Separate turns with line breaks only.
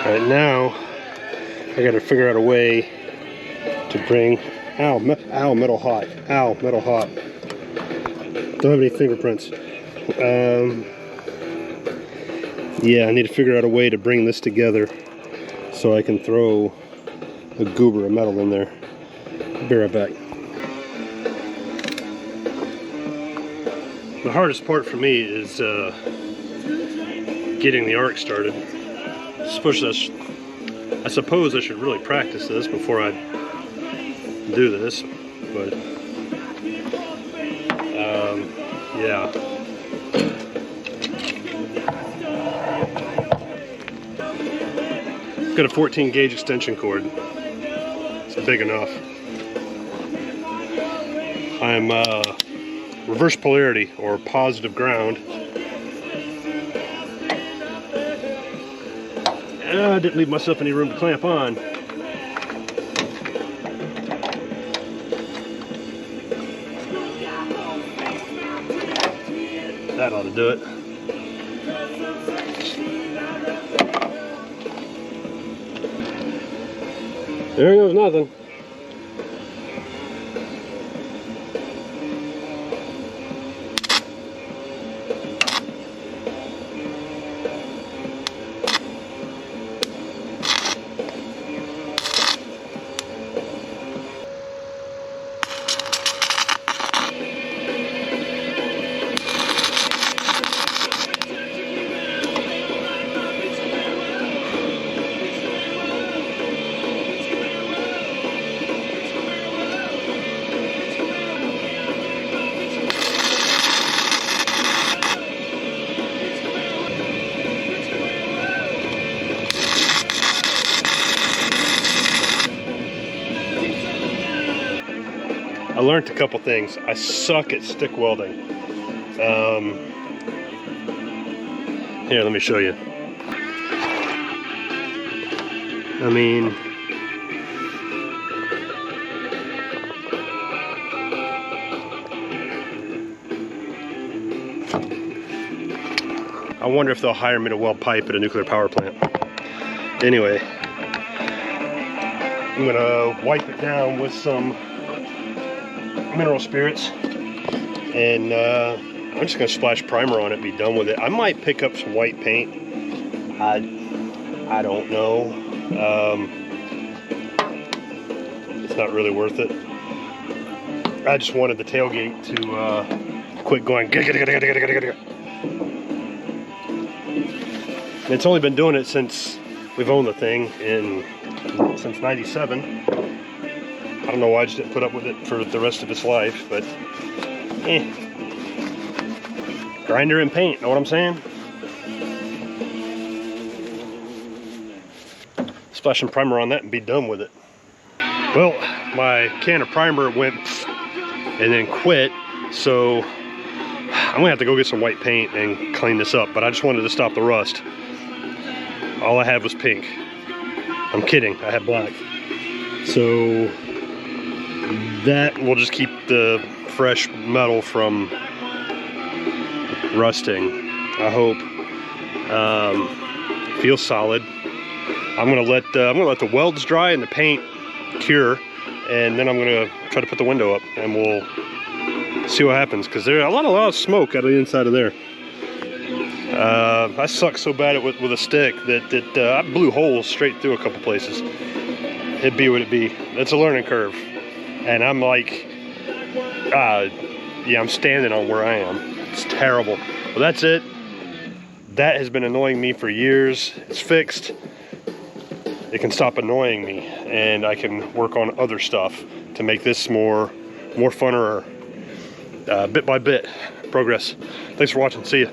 Right now, I gotta figure out a way to bring, ow, metal hot, ow, metal hot. Don't have any fingerprints. Yeah, I need to figure out a way to bring this together so I can throw a goober of metal in there. Be right back. The hardest part for me is getting the arc started. I suppose I should really practice this before I do this, but yeah. Got a 14 gauge extension cord. It's big enough. I'm reverse polarity or positive ground. I didn't leave myself any room to clamp on. That ought to do it. There goes nothing. I learned a couple things. I suck at stick welding. Here, let me show you. I mean, I wonder if they'll hire me to weld pipe at a nuclear power plant. Anyway, I'm gonna wipe it down with some mineral spirits, and I'm just gonna splash primer on it and be done with it. I might pick up some white paint. I don't know. It's not really worth it. I just wanted the tailgate to quit going. It's only been doing it since we've owned the thing since '97. I don't know why I just didn't put up with it for the rest of its life, but grinder and paint, know what I'm saying? Splash some primer on that and be done with it. Well, my can of primer went and then quit, so I'm gonna have to go get some white paint and clean this up, but I just wanted to stop the rust. All I had was pink. I'm kidding, I had black. So that will just keep the fresh metal from rusting, I hope. Feels solid. I'm gonna let the welds dry and the paint cure, and then I'm gonna try to put the window up, and we'll see what happens, because there's a lot of smoke out of the inside of there. I suck so bad with a stick that I blew holes straight through a couple places. It'd be what it be. It's a learning curve. And I'm like, yeah, I'm standing on where I am. It's terrible. Well, that's it. That has been annoying me for years. It's fixed. It can stop annoying me, and I can work on other stuff to make this more funner, bit by bit progress. Thanks for watching. See ya.